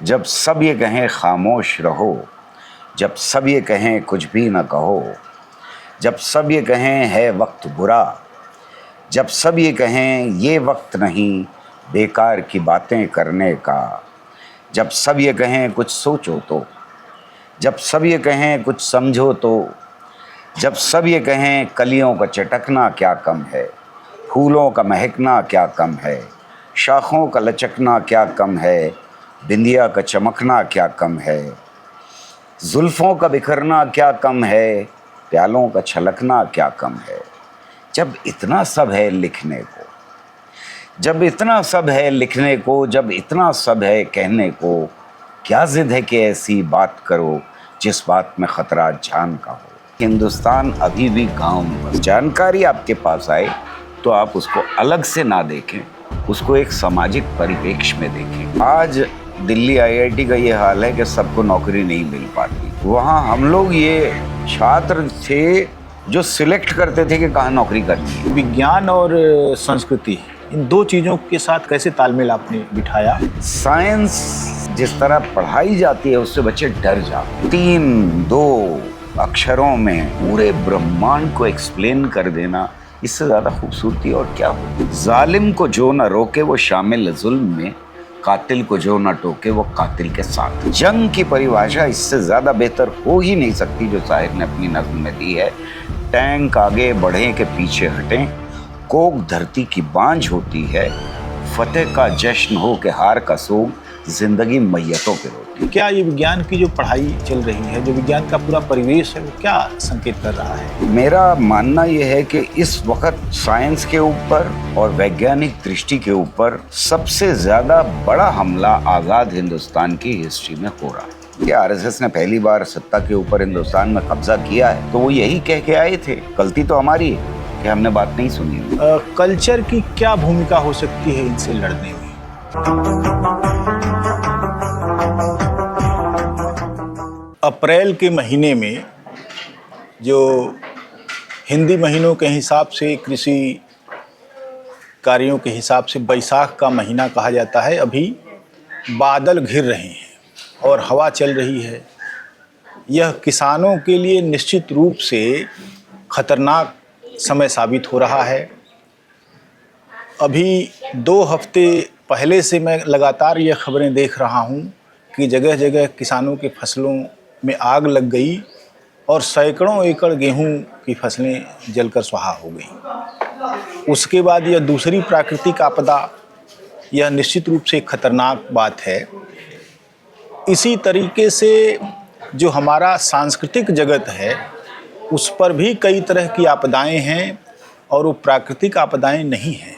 जब सब ये कहें खामोश रहो, जब सब ये कहें कुछ भी न कहो, जब सब ये कहें है वक्त बुरा, जब सब ये कहें ये वक्त नहीं बेकार की बातें करने का, जब सब ये कहें कुछ सोचो तो, जब सब ये कहें कुछ समझो तो, जब सब ये कहें कलियों का चटकना क्या कम है, फूलों का महकना क्या कम है, शाखों का लचकना क्या कम है, बिंदिया का चमकना क्या कम है, जुल्फ़ों का बिखरना क्या कम है, प्यालों का छलकना क्या कम है। जब इतना सब है लिखने को, जब इतना सब है लिखने को, जब इतना सब है कहने को, क्या ज़िद है कि ऐसी बात करो जिस बात में ख़तरा जान का हो। हिंदुस्तान अभी भी गाँव में, जानकारी आपके पास आए तो आप उसको अलग से ना देखें, उसको एक सामाजिक परिप्रेक्ष्य में देखें। आज दिल्ली आईआईटी का ये हाल है कि सबको नौकरी नहीं मिल पाती। वहाँ हम लोग ये छात्र थे जो सिलेक्ट करते थे कि कहाँ नौकरी करनी है। विज्ञान और संस्कृति, इन दो चीज़ों के साथ कैसे तालमेल आपने बिठाया? साइंस जिस तरह पढ़ाई जाती है उससे बच्चे डर जाते। 3-2 अक्षरों में पूरे ब्रह्मांड को एक्सप्लेन कर देना, इससे ज़्यादा खूबसूरती और क्या हो। जालिम को जो न रोके वो शामिल जुल्म में, कातिल को जो न टोके वो कातिल के साथ। जंग की परिभाषा इससे ज़्यादा बेहतर हो ही नहीं सकती जो शायर ने अपनी नज़्म में दी है। टैंक आगे बढ़ें के पीछे हटें, कोक धरती की बांझ होती है, फतेह का जश्न हो के हार का सोग, जिंदगी मैयतों पे रोती। क्या ये विज्ञान की जो पढ़ाई चल रही है, जो विज्ञान का पूरा परिवेश है, वो क्या संकेत कर रहा है? मेरा मानना यह है कि इस वक्त साइंस के ऊपर और वैज्ञानिक दृष्टि के ऊपर सबसे ज़्यादा बड़ा हमला आज़ाद हिंदुस्तान की हिस्ट्री में हो रहा है। कि आरएसएस ने पहली बार सत्ता के ऊपर हिंदुस्तान में कब्जा किया है तो वो यही कह के आए थे। गलती तो हमारी है कि हमने बात नहीं सुनी। कल्चर की क्या भूमिका हो सकती है इनसे लड़ने में? अप्रैल के महीने में, जो हिंदी महीनों के हिसाब से, कृषि कार्यों के हिसाब से बैसाख का महीना कहा जाता है, अभी बादल घिर रहे हैं और हवा चल रही है। यह किसानों के लिए निश्चित रूप से खतरनाक समय साबित हो रहा है। अभी 2 हफ्ते पहले से मैं लगातार ये खबरें देख रहा हूँ कि जगह जगह किसानों के फसलों में आग लग गई और सैकड़ों एकड़ गेहूं की फसलें जलकर स्वाहा हो गई। उसके बाद यह दूसरी प्राकृतिक आपदा, यह निश्चित रूप से खतरनाक बात है। इसी तरीके से जो हमारा सांस्कृतिक जगत है उस पर भी कई तरह की आपदाएं हैं और वो प्राकृतिक आपदाएं नहीं हैं,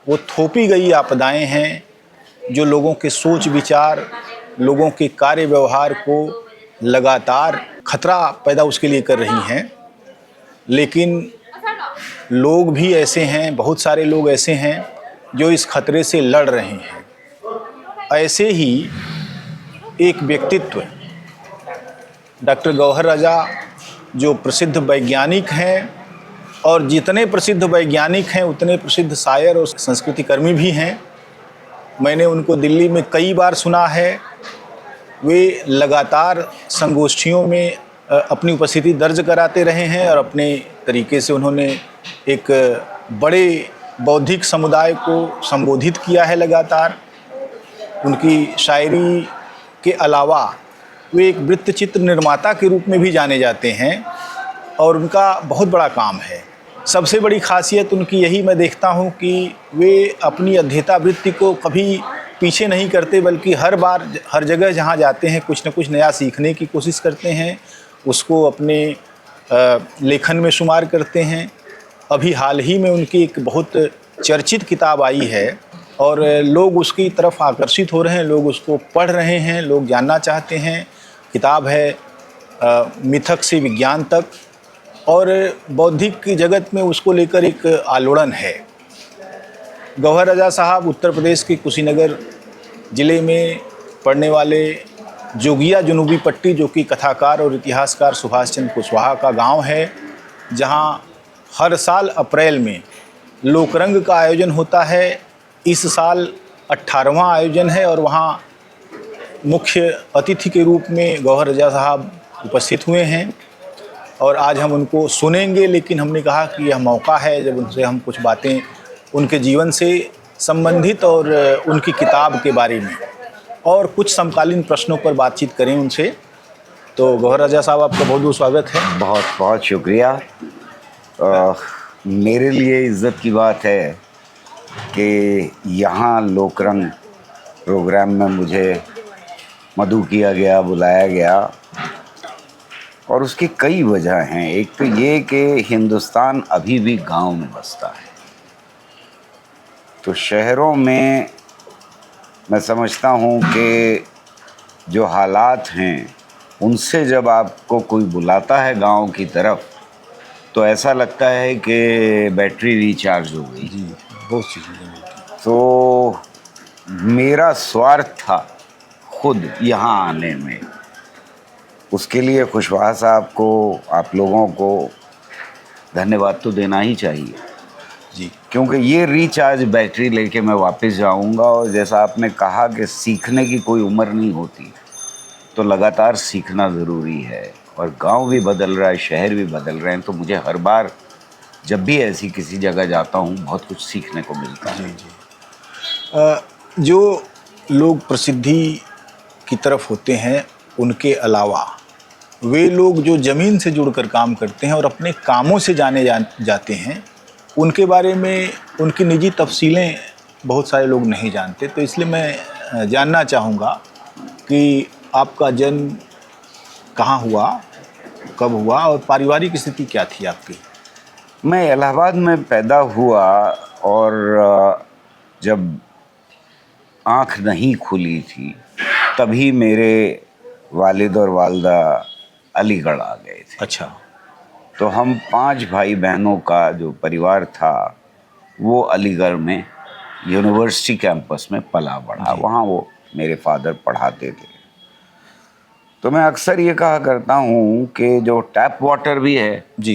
वो थोपी गई आपदाएं हैं जो लोगों के सोच विचार, लोगों के कार्य व्यवहार को लगातार खतरा पैदा उसके लिए कर रही हैं। लेकिन लोग भी ऐसे हैं, बहुत सारे लोग ऐसे हैं जो इस खतरे से लड़ रहे हैं। ऐसे ही एक व्यक्तित्व डॉक्टर गौहर राजा, जो प्रसिद्ध वैज्ञानिक हैं और जितने प्रसिद्ध वैज्ञानिक हैं उतने प्रसिद्ध शायर और संस्कृतिकर्मी भी हैं। मैंने उनको दिल्ली में कई बार सुना है। वे लगातार संगोष्ठियों में अपनी उपस्थिति दर्ज कराते रहे हैं और अपने तरीके से उन्होंने एक बड़े बौद्धिक समुदाय को संबोधित किया है लगातार। उनकी शायरी के अलावा वे एक वृत्तचित्र निर्माता के रूप में भी जाने जाते हैं और उनका बहुत बड़ा काम है। सबसे बड़ी खासियत उनकी यही मैं देखता हूँ कि वे अपनी अध्येता वृत्ति को कभी पीछे नहीं करते, बल्कि हर बार हर जगह जहाँ जाते हैं कुछ न कुछ नया सीखने की कोशिश करते हैं, उसको अपने लेखन में शुमार करते हैं। अभी हाल ही में उनकी एक बहुत चर्चित किताब आई है और लोग उसकी तरफ आकर्षित हो रहे हैं, लोग उसको पढ़ रहे हैं, लोग जानना चाहते हैं। किताब है मिथक से विज्ञान तक, और बौद्धिक जगत में उसको लेकर एक आलोड़न है। गौहर राजा साहब उत्तर प्रदेश के कुशीनगर ज़िले में पढ़ने वाले जोगिया जुनूबी पट्टी, जो कि कथाकार और इतिहासकार सुभाष चंद्र कुशवाहा का गांव है, जहां हर साल अप्रैल में लोकरंग का आयोजन होता है। इस साल 18वां आयोजन है और वहाँ मुख्य अतिथि के रूप में गौहर रजा साहब उपस्थित हुए हैं और आज हम उनको सुनेंगे, लेकिन हमने कहा कि यह मौका है जब उनसे हम कुछ बातें उनके जीवन से संबंधित और उनकी किताब के बारे में और कुछ समकालीन प्रश्नों पर बातचीत करें उनसे। तो गौहर रजा साहब, आपका बहुत बहुत स्वागत है। बहुत बहुत शुक्रिया। मेरे लिए इज़्ज़त की बात है कि यहाँ लोकरंग प्रोग्राम में मुझे मधु किया गया, बुलाया गया, और उसकी कई वजह हैं। एक तो ये कि हिंदुस्तान अभी भी गांव में बसता है, तो शहरों में मैं समझता हूँ कि जो हालात हैं उनसे जब आपको कोई बुलाता है गांव की तरफ, तो ऐसा लगता है कि बैटरी रिचार्ज हो गई। जी, बहुत चीज़ें। तो मेरा स्वार्थ था खुद यहाँ आने में। उसके लिए खुशवाहा साहब को, आप लोगों को धन्यवाद तो देना ही चाहिए जी, क्योंकि ये रिचार्ज बैटरी लेके मैं वापस जाऊंगा। और जैसा आपने कहा कि सीखने की कोई उम्र नहीं होती, तो लगातार सीखना ज़रूरी है। और गांव भी बदल रहा है, शहर भी बदल रहे हैं, तो मुझे हर बार जब भी ऐसी किसी जगह जाता हूँ बहुत कुछ सीखने को मिलता है। जो लोग प्रसिद्धि की तरफ होते हैं, उनके अलावा वे लोग जो ज़मीन से जुड़कर काम करते हैं और अपने कामों से जाते हैं, उनके बारे में उनकी निजी तफसीलें बहुत सारे लोग नहीं जानते। तो इसलिए मैं जानना चाहूँगा कि आपका जन्म कहाँ हुआ, कब हुआ और पारिवारिक स्थिति क्या थी आपकी? मैं इलाहाबाद में पैदा हुआ और जब आँख नहीं खुली थी तभी मेरे वालिद और वालदा अलीगढ़ आ गए थे। अच्छा। तो हम 5 भाई बहनों का जो परिवार था वो अलीगढ़ में यूनिवर्सिटी कैंपस में पला बढ़ा। वहाँ वो मेरे फादर पढ़ाते थे। तो मैं अक्सर ये कहा करता हूँ कि जो टैप वाटर भी है जी,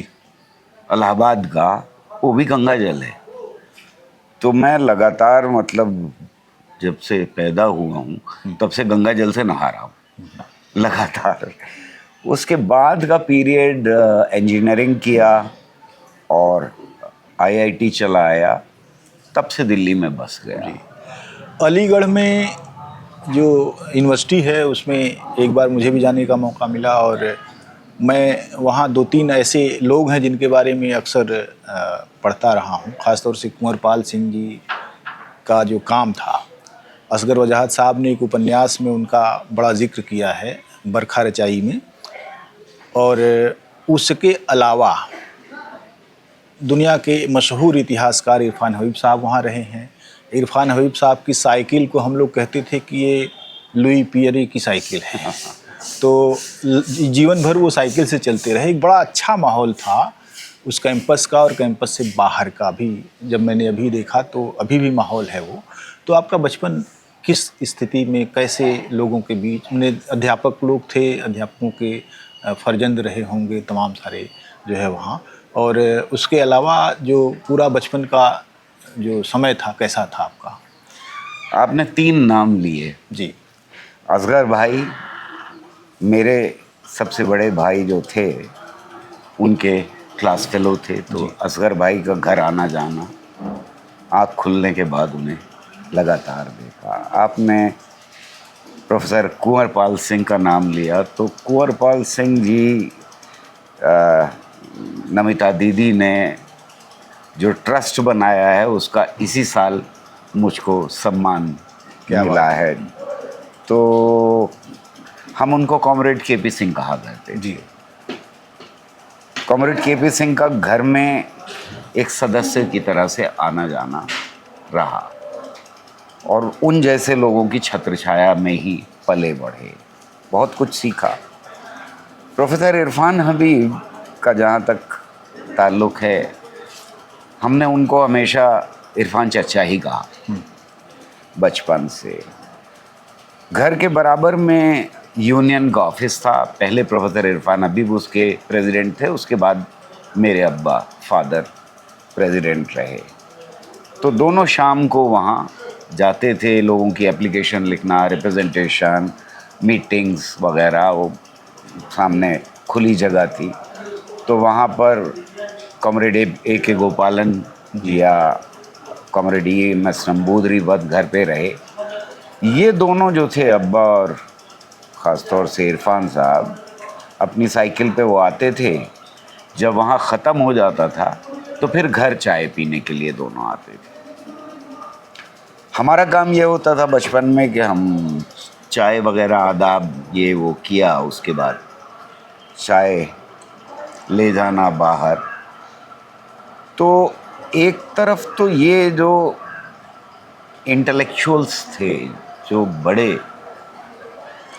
इलाहाबाद का, वो भी गंगा जल है। तो मैं लगातार, मतलब जब से पैदा हुआ हूँ तब से गंगा जल से नहा रहा हूँ लगातार। उसके बाद का पीरियड इंजीनियरिंग किया और आईआईटी चला आया, तब से दिल्ली में बस गया। अलीगढ़ में जो यूनिवर्सिटी है उसमें एक बार मुझे भी जाने का मौका मिला और मैं वहाँ 2-3 ऐसे लोग हैं जिनके बारे में अक्सर पढ़ता रहा हूँ। ख़ासतौर से कुंवर पाल सिंह जी का जो काम था, असगर वजाहत साहब ने एक उपन्यास में उनका बड़ा जिक्र किया है, बरखा रचाई में। और उसके अलावा दुनिया के मशहूर इतिहासकार इरफान हबीब साहब वहाँ रहे हैं। इरफान हबीब साहब की साइकिल को हम लोग कहते थे कि ये लुई पियरी की साइकिल है। तो जीवन भर वो साइकिल से चलते रहे। एक बड़ा अच्छा माहौल था उस कैंपस का और कैंपस से बाहर का भी। जब मैंने अभी देखा तो अभी भी माहौल है वो। तो आपका बचपन किस स्थिति में, कैसे लोगों के बीच में? अध्यापक लोग थे, अध्यापकों के फर्जंद रहे होंगे तमाम सारे जो है वहाँ। और उसके अलावा जो पूरा बचपन का जो समय था, कैसा था आपका? आपने 3 नाम लिए। जी, असगर भाई मेरे सबसे बड़े भाई जो थे उनके क्लास फेलो थे, तो असगर भाई का घर आना जाना, आँख खुलने के बाद उन्हें लगातार देखा। आपने प्रोफेसर कुंवर पाल सिंह का नाम लिया, तो कुंवर पाल सिंह जी, नमिता दीदी ने जो ट्रस्ट बनाया है उसका इसी साल मुझको सम्मान मिला है। तो हम उनको कॉमरेड केपी सिंह कहा करते जी। कॉमरेड केपी सिंह का घर में एक सदस्य की तरह से आना जाना रहा और उन जैसे लोगों की छत्र छाया में ही पले बढ़े, बहुत कुछ सीखा। प्रोफेसर इरफान हबीब का जहाँ तक ताल्लुक़ है, हमने उनको हमेशा इरफान चचा ही कहा बचपन से। घर के बराबर में यूनियन का ऑफिस था। पहले प्रोफेसर इरफान हबीब उसके प्रेसिडेंट थे, उसके बाद मेरे अब्बा फादर प्रेसिडेंट रहे। तो दोनों शाम को वहाँ जाते थे, लोगों की एप्लीकेशन लिखना, रिप्रेजेंटेशन, मीटिंग्स वगैरह, वो सामने खुली जगह थी, तो वहाँ पर कॉमरेड ए के गोपालन या कॉमरेड EMS नंबूदरी वक्त घर पे रहे। ये दोनों जो थे, अब्बा और ख़ास तौर से इरफान साहब, अपनी साइकिल पे वो आते थे। जब वहाँ ख़त्म हो जाता था तो फिर घर चाय पीने के लिए दोनों आते थे। हमारा काम ये होता था बचपन में कि हम चाय वगैरह आदाब ये वो किया, उसके बाद चाय ले जाना बाहर। तो एक तरफ तो ये जो इंटेलेक्चुअल्स थे, जो बड़े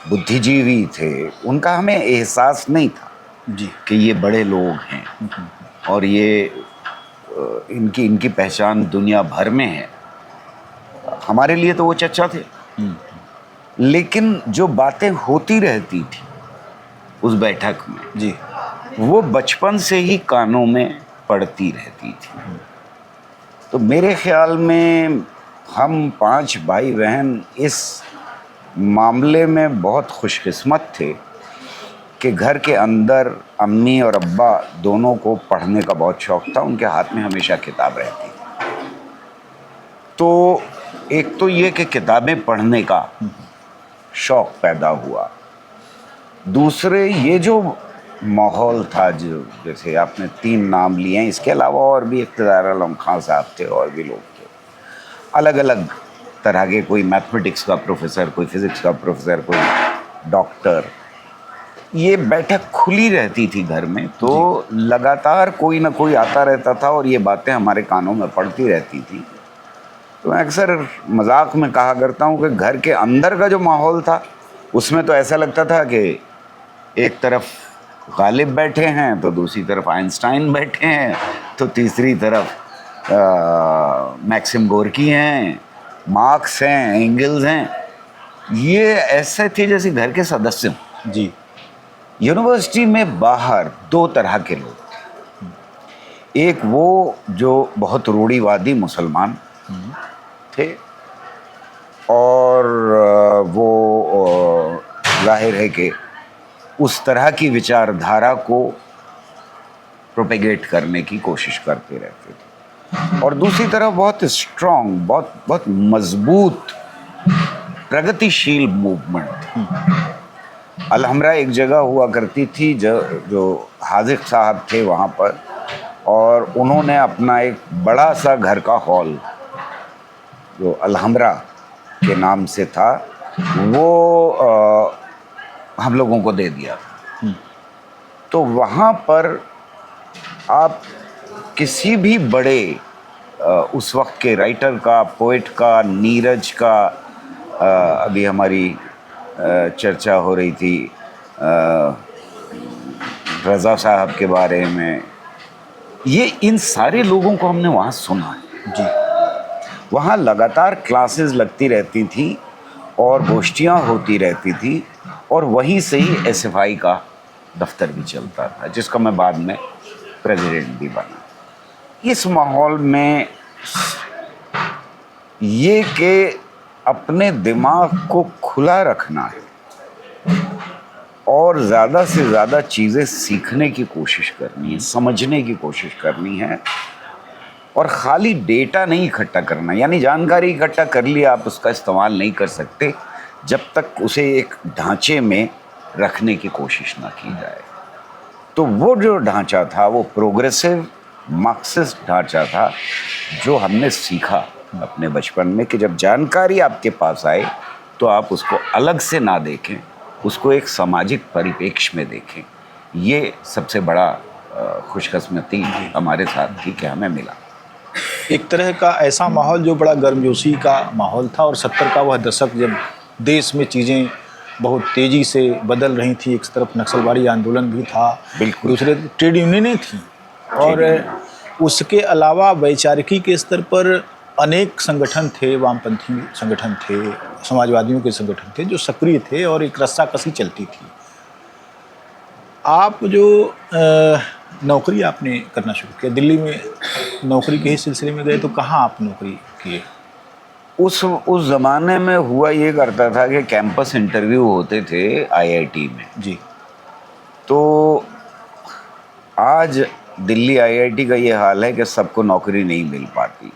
बुद्धिजीवी थे, उनका हमें एहसास नहीं था जी कि ये बड़े लोग हैं और ये इनकी पहचान दुनिया भर में है। हमारे लिए तो वो चचा थे, लेकिन जो बातें होती रहती थी उस बैठक में जी वो बचपन से ही कानों में पड़ती रहती थी। तो मेरे ख्याल में हम 5 भाई बहन इस मामले में बहुत खुशकिस्मत थे कि घर के अंदर अम्मी और अब्बा दोनों को पढ़ने का बहुत शौक़ था। उनके हाथ में हमेशा किताब रहती थी। तो एक तो ये कि किताबें पढ़ने का शौक़ पैदा हुआ। दूसरे ये जो माहौल था, जो जैसे आपने 3 नाम लिए हैं, इसके अलावा और भी इक़्तिदार आलम खां साहब थे और भी लोग थे, अलग अलग तरह के, कोई मैथमेटिक्स का प्रोफेसर, कोई फिज़िक्स का प्रोफेसर, कोई डॉक्टर। ये बैठक खुली रहती थी घर में, तो लगातार कोई ना कोई आता रहता था और ये बातें हमारे कानों में पड़ती रहती थी। तो मैं अक्सर मजाक में कहा करता हूँ कि घर के अंदर का जो माहौल था उसमें तो ऐसा लगता था कि एक तरफ गालिब बैठे हैं तो दूसरी तरफ आइंस्टाइन बैठे हैं, तो तीसरी तरफ मैक्सिम गोर्की हैं, मार्क्स हैं, एंगल्स हैं। ये ऐसे थे जैसे घर के सदस्य हों। जी यूनिवर्सिटी में बाहर 2 तरह के लोग थे। एक वो जो बहुत रूढ़िवादी मुसलमान थे और वो जाहिर है कि उस तरह की विचारधारा को प्रोपेगेट करने की कोशिश करते रहते थे, और दूसरी तरफ बहुत स्ट्रॉन्ग, बहुत मजबूत प्रगतिशील मूवमेंट। अलहमरा एक जगह हुआ करती थी जो हाजिक साहब थे वहाँ पर, और उन्होंने अपना एक बड़ा सा घर का हॉल जो अलहमरा के नाम से था वो हम लोगों को दे दिया। तो वहाँ पर आप किसी भी बड़े उस वक्त के राइटर का, पोइट का, नीरज का, अभी हमारी चर्चा हो रही थी रज़ा साहब के बारे में, ये इन सारे लोगों को हमने वहाँ सुना है। जी, वहाँ लगातार क्लासेस लगती रहती थी और गोष्ठियाँ होती रहती थी, और वहीं से ही SFI का दफ्तर भी चलता था, जिसका मैं बाद में प्रेसिडेंट भी बना। इस माहौल में ये कि अपने दिमाग को खुला रखना है और ज़्यादा से ज़्यादा चीज़ें सीखने की कोशिश करनी है, समझने की कोशिश करनी है, और ख़ाली डेटा नहीं इकट्ठा करना। यानी जानकारी इकट्ठा कर लिया, आप उसका इस्तेमाल नहीं कर सकते जब तक उसे एक ढांचे में रखने की कोशिश ना की जाए। तो वो जो ढांचा था वो प्रोग्रेसिव मार्क्सिस्ट ढांचा था, जो हमने सीखा अपने बचपन में कि जब जानकारी आपके पास आए तो आप उसको अलग से ना देखें, उसको एक सामाजिक परिप्रेक्ष्य में देखें। ये सबसे बड़ा खुशकिस्मती हमारे साथ थी कि हमें मिला। एक तरह का ऐसा माहौल जो बड़ा गर्मजोशी का माहौल था, और 70 का वह दशक जब देश में चीज़ें बहुत तेज़ी से बदल रही थी। एक तरफ नक्सलवादी आंदोलन भी था, बिल्कुल, दूसरे ट्रेड यूनियनें थी, और उसके अलावा वैचारिकी के स्तर पर अनेक संगठन थे, वामपंथी संगठन थे, समाजवादियों के संगठन थे जो सक्रिय थे, और एक रस्साकसी चलती थी। आप जो नौकरी आपने करना शुरू किया, दिल्ली में नौकरी के ही सिलसिले में गए, तो कहाँ आप नौकरी किए? उस ज़माने में हुआ ये करता था कि कैंपस इंटरव्यू होते थे आईआईटी में। जी। तो आज दिल्ली आईआईटी का ये हाल है कि सबको नौकरी नहीं मिल पाती।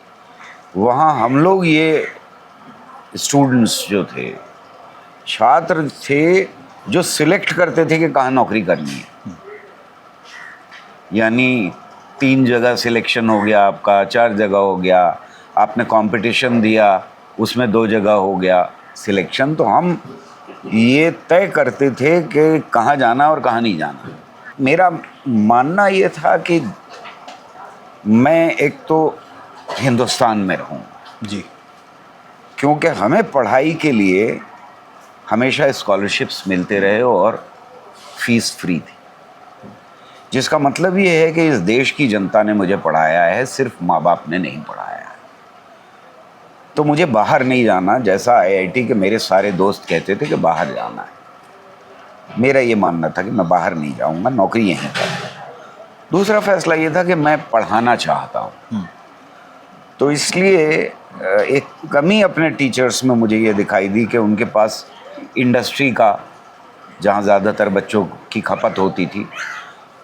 वहाँ हम लोग ये स्टूडेंट्स जो थे, छात्र थे, जो सिलेक्ट करते थे कि कहाँ नौकरी करनी है। यानी 3 जगह सिलेक्शन हो गया आपका, 4 जगह हो गया, आपने कंपटीशन दिया उसमें 2 जगह हो गया सिलेक्शन। तो हम ये तय करते थे कि कहाँ जाना और कहाँ नहीं जाना। मेरा मानना ये था कि मैं एक तो हिंदुस्तान में रहूं, जी। क्योंकि हमें पढ़ाई के लिए हमेशा स्कॉलरशिप्स मिलते रहे और फीस फ्री थी, जिसका मतलब ये है कि इस देश की जनता ने मुझे पढ़ाया है, सिर्फ माँ बाप ने नहीं पढ़ाया है। तो मुझे बाहर नहीं जाना, जैसा आईआईटी के मेरे सारे दोस्त कहते थे कि बाहर जाना है। मेरा ये मानना था कि मैं बाहर नहीं जाऊंगा, नौकरी यहीं करूँगा। दूसरा फैसला ये था कि मैं पढ़ाना चाहता हूँ। तो इसलिए एक कमी अपने टीचर्स में मुझे ये दिखाई दी कि उनके पास इंडस्ट्री का, जहाँ ज़्यादातर बच्चों की खपत होती थी,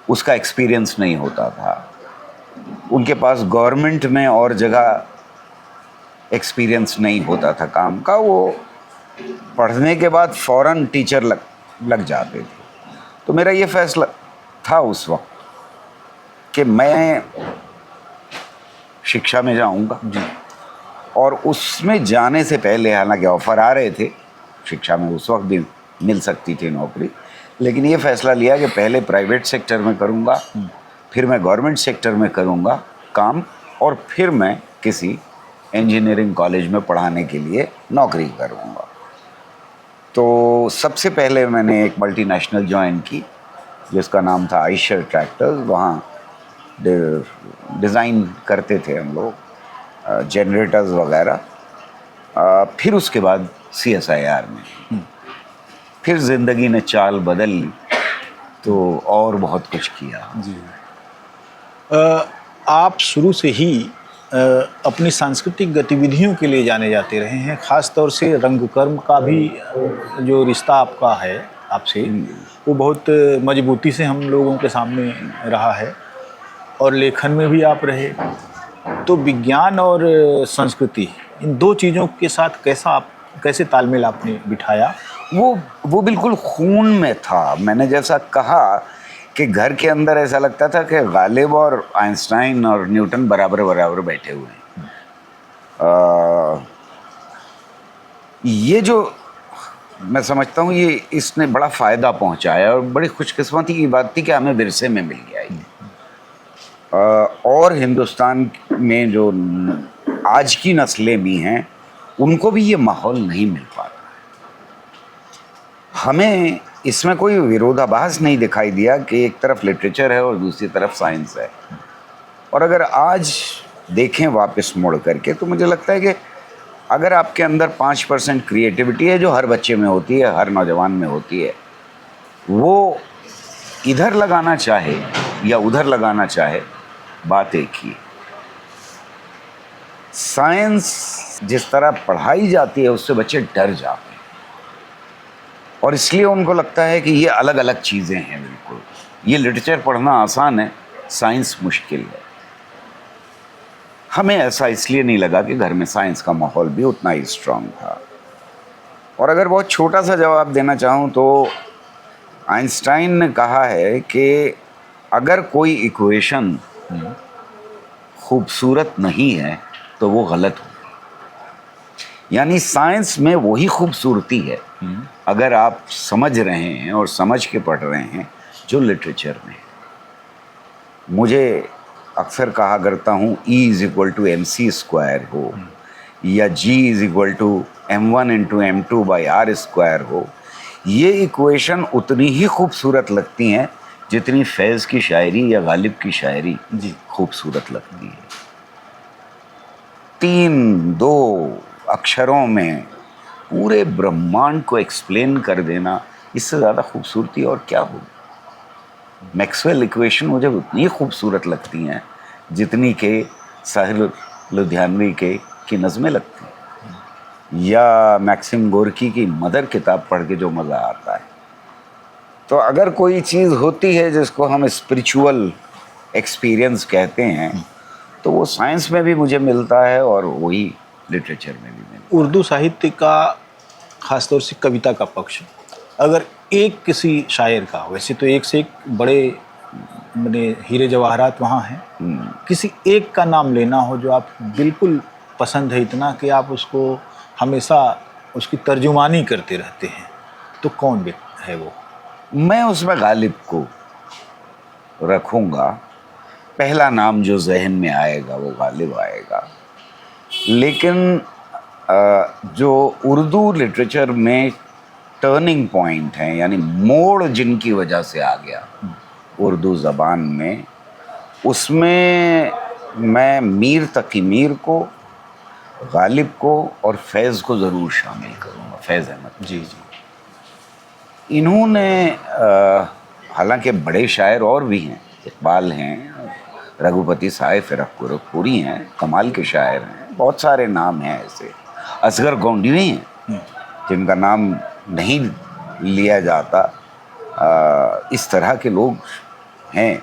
उसका एक्सपीरियंस नहीं होता था। उनके पास गवर्नमेंट में और जगह एक्सपीरियंस नहीं होता था काम का। वो पढ़ने के बाद फ़ौरन टीचर लग जाते थे। तो मेरा ये फैसला था उस वक्त कि मैं शिक्षा में जाऊंगा जी। और उसमें जाने से पहले, हालांकि ऑफ़र आ रहे थे, शिक्षा में उस वक्त भी मिल सकती थी नौकरी, लेकिन ये फ़ैसला लिया कि पहले प्राइवेट सेक्टर में करूंगा, फिर मैं गवर्नमेंट सेक्टर में करूंगा काम, और फिर मैं किसी इंजीनियरिंग कॉलेज में पढ़ाने के लिए नौकरी करूंगा। तो सबसे पहले मैंने एक मल्टीनेशनल ज्वाइन की जिसका नाम था आइशर ट्रैक्टर्स। वहाँ डिज़ाइन करते थे हम लोग जनरेटर्स वगैरह। फिर उसके बाद CSIR में, फिर ज़िंदगी ने चाल बदल ली तो और बहुत कुछ किया जी। आप शुरू से ही अपनी सांस्कृतिक गतिविधियों के लिए जाने जाते रहे हैं, ख़ास तौर से रंगकर्म का भी जो रिश्ता आपका है आपसे, वो बहुत मजबूती से हम लोगों के सामने रहा है, और लेखन में भी आप रहे। तो विज्ञान और संस्कृति, इन दो चीज़ों के साथ कैसे तालमेल आपने बिठाया? वो बिल्कुल खून में था। मैंने जैसा कहा कि घर के अंदर ऐसा लगता था कि गालिब और आइंस्टाइन और न्यूटन बराबर बराबर बैठे हुए हैं। ये जो मैं समझता हूँ, ये इसने बड़ा फ़ायदा पहुँचाया, और बड़ी खुशकिस्मती की बात थी कि हमें विरसे में मिल गया ये। और हिंदुस्तान में जो आज की नस्लें भी हैं, उनको भी ये माहौल नहीं मिल पाता। हमें इसमें कोई विरोधाभास नहीं दिखाई दिया कि एक तरफ लिटरेचर है और दूसरी तरफ साइंस है। और अगर आज देखें वापस मुड़ करके, तो मुझे लगता है कि अगर आपके अंदर 5% क्रिएटिविटी है, जो हर बच्चे में होती है, हर नौजवान में होती है, वो इधर लगाना चाहे या उधर लगाना चाहे, बात एक ही। साइंस जिस तरह पढ़ाई जाती है, उससे बच्चे डर जाते हैं, और इसलिए उनको लगता है कि ये अलग अलग चीज़ें हैं। बिल्कुल, ये लिटरेचर पढ़ना आसान है, साइंस मुश्किल है। हमें ऐसा इसलिए नहीं लगा कि घर में साइंस का माहौल भी उतना ही स्ट्रांग था। और अगर बहुत छोटा सा जवाब देना चाहूँ तो आइंस्टाइन ने कहा है कि अगर कोई इक्वेशन खूबसूरत नहीं है तो वो गलत हो। यानी साइंस में वही खूबसूरती है अगर आप समझ रहे हैं और समझ के पढ़ रहे हैं जो लिटरेचर में है। मुझे अक्सर कहा करता हूँ E=mc² हो या G=m1 × m2/r² हो, ये इक्वेशन उतनी ही खूबसूरत लगती हैं जितनी फैज़ की शायरी या गालिब की शायरी जी खूबसूरत लगती है। 3-2 अक्षरों में पूरे ब्रह्मांड को एक्सप्लेन कर देना, इससे ज़्यादा खूबसूरती और क्या होगी। मैक्सवेल इक्वेशन मुझे उतनी खूबसूरत लगती हैं जितनी के साहिर लुधियानवी की नज़में लगती हैं। या मैक्सिम गोर्की की मदर किताब पढ़ के जो मज़ा आता है। तो अगर कोई चीज़ होती है जिसको हम स्पिरिचुअल एक्सपीरियंस कहते हैं, तो वो साइंस में भी मुझे मिलता है और वही लिटरेचर में भी मिलता उर्दू साहित्य का खासतौर से कविता का पक्ष, अगर एक किसी शायर का, वैसे तो एक से एक बड़े मैंने हीरे जवाहरात वहाँ हैं, किसी एक का नाम लेना हो जो आप बिल्कुल पसंद है इतना कि आप उसको हमेशा उसकी तर्जुमानी करते रहते हैं, तो कौन है वो? है। मैं उसमें गालिब को रखूँगा। पहला नाम जो जहन में आएगा वो गालिब आएगा। लेकिन जो उर्दू लिटरेचर में टर्निंग पॉइंट हैं, यानी मोड़ जिनकी वजह से आ गया उर्दू ज़बान में, उसमें मैं मीर तकी मीर को, गालिब को और फैज़ को ज़रूर शामिल करूँगा। फैज़ अहमद जी जी। इन्होंने हालांकि बड़े शायर और भी हैं, इकबाल हैं, रघुपति साय, फ़िरक गोरखपुरी हैं, कमाल के शायर हैं, बहुत सारे नाम हैं ऐसे। असगर गोंडवी हैं जिनका नाम नहीं लिया जाता। इस तरह के लोग हैं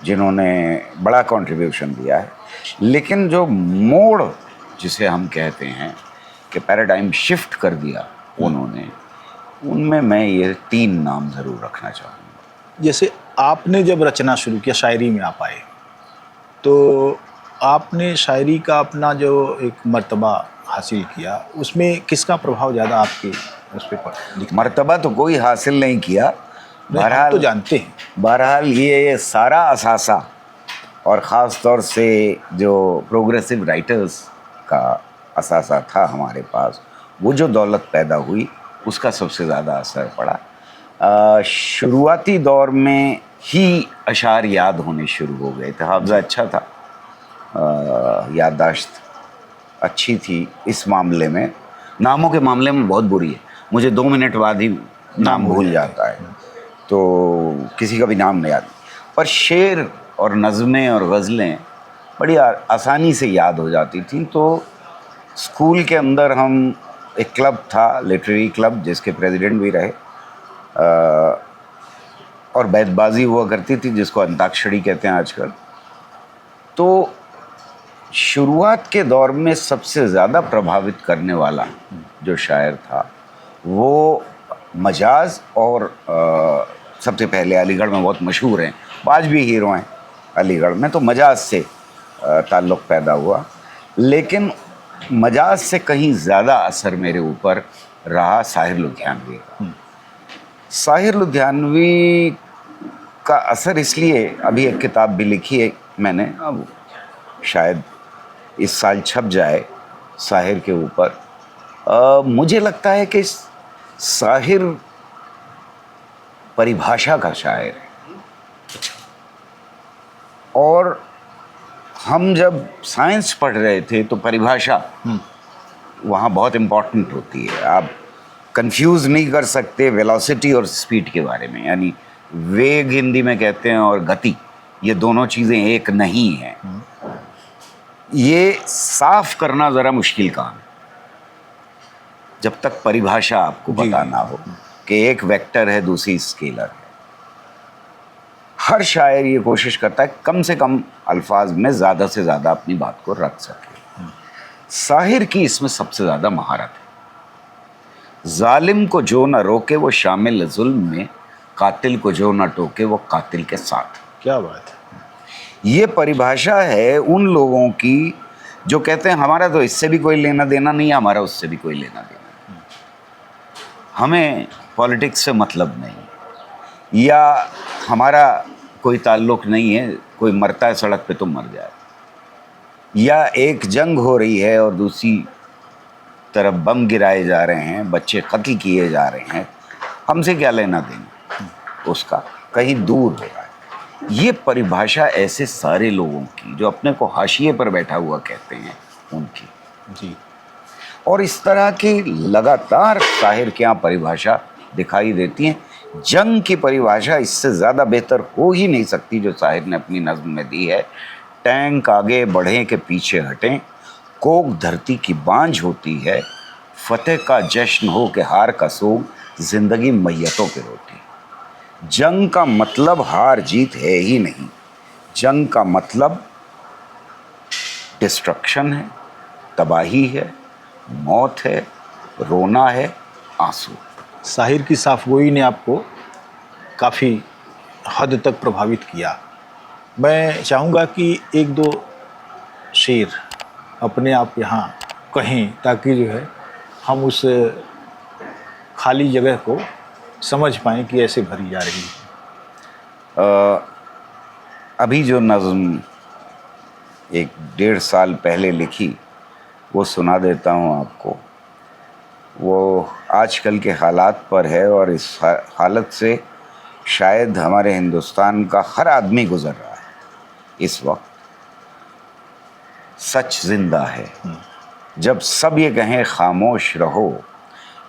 जिन्होंने बड़ा कंट्रीब्यूशन दिया है। लेकिन जो मोड़ जिसे हम कहते हैं कि पैराडाइम शिफ्ट कर दिया उन्होंने, उनमें मैं ये 3 नाम ज़रूर रखना चाहूँगा। जैसे आपने जब रचना शुरू किया, शायरी में आप आए, तो आपने शायरी का अपना जो एक मर्तबा हासिल किया, उसमें किसका प्रभाव ज़्यादा आपके उस पे पड़ा? मर्तबा तो कोई हासिल नहीं किया, हम तो जानते हैं। बहरहाल ये सारा असासा, और ख़ास तौर से जो प्रोग्रेसिव राइटर्स का असासा था हमारे पास, वो जो दौलत पैदा हुई उसका सबसे ज़्यादा असर पड़ा। शुरुआती दौर में ही अशार याद होने शुरू हो गए थे। हाफ़ज़ा अच्छा था, याददाश्त अच्छी थी। इस मामले में, नामों के मामले में बहुत बुरी है, मुझे 2 मिनट बाद ही नाम भूल जाता है, तो किसी का भी नाम नहीं याद। पर शेर और नज़में और गज़लें बड़ी आसानी से याद हो जाती थी। तो स्कूल के अंदर हम, एक क्लब था, लिटरेरी क्लब, जिसके प्रेसिडेंट भी रहे, और बैतबाजी हुआ करती थी जिसको अंताक्षरी कहते हैं आजकल। तो शुरुआत के दौर में सबसे ज़्यादा प्रभावित करने वाला जो शायर था वो मजाज, और सबसे पहले अलीगढ़ में बहुत मशहूर हैं, आज भी हीरो हैं अलीगढ़ में, तो मजाज से ताल्लुक़ पैदा हुआ। लेकिन मजाज से कहीं ज़्यादा असर मेरे ऊपर रहा साहिर लुधियानवी का। साहिर लुधियानवी का असर इसलिए, अभी एक किताब भी लिखी है मैंने, अब शायद इस साल छप जाए, साहिर के ऊपर। मुझे लगता है कि साहिर परिभाषा का शायर है, और हम जब साइंस पढ़ रहे थे तो परिभाषा वहाँ बहुत इम्पॉर्टेंट होती है। आप कंफ्यूज नहीं कर सकते वेलोसिटी और स्पीड के बारे में, यानी वेग हिंदी में कहते हैं और गति, ये दोनों चीज़ें एक नहीं हैं। ये साफ करना ज़रा मुश्किल काम है जब तक परिभाषा आपको पता ना हो कि एक वेक्टर है, दूसरी स्केलर है। हर शायर ये कोशिश करता है कम से कम अल्फाज में ज़्यादा से ज़्यादा अपनी बात को रख सके। साहिर की इसमें सबसे ज़्यादा महारत है। जालिम को जो न रोके वो शामिल जुल्म में, कातिल को जो न टोके वो कातिल के साथ। क्या बात है। ये परिभाषा है उन लोगों की जो कहते हैं हमारा तो इससे भी कोई लेना देना नहीं है, हमारा उससे भी कोई लेना देना नहीं, हमें पॉलिटिक्स से मतलब नहीं, या हमारा कोई ताल्लुक़ नहीं है, कोई मरता है सड़क पे तो मर जाए, या एक जंग हो रही है और दूसरी तरफ बम गिराए जा रहे हैं, बच्चे कत्ल किए जा रहे हैं, हमसे क्या लेना देना, उसका कहीं दूर हो रहा है। ये परिभाषा ऐसे सारे लोगों की जो अपने को हाशिए पर बैठा हुआ कहते हैं उनकी जी। और इस तरह की लगातार साहिर के यहाँ परिभाषा दिखाई देती है। जंग की परिभाषा इससे ज़्यादा बेहतर हो ही नहीं सकती जो साहिर ने अपनी नज़्म में दी है। टैंक आगे बढ़ें के पीछे हटें, कोक धरती की बांझ होती है, फतेह का जश्न हो कि हार का सोग, जिंदगी मैयतों की रोटी। जंग का मतलब हार जीत है ही नहीं, जंग का मतलब डिस्ट्रक्शन है, तबाही है, मौत है, रोना है, आंसू। साहिर की साफगोई ने आपको काफ़ी हद तक प्रभावित किया। मैं चाहूँगा कि एक दो शेर अपने आप यहाँ कहें ताकि जो है हम उस खाली जगह को समझ पाएँ कि ऐसे भरी जा रही है। अभी जो नज़्म 1-1.5 साल पहले लिखी वो सुना देता हूँ आपको। वो आजकल के हालात पर है और इस हालत से शायद हमारे हिंदुस्तान का हर आदमी गुजर रहा है इस वक्त। सच जिंदा है, जब सब ये कहें खामोश रहो,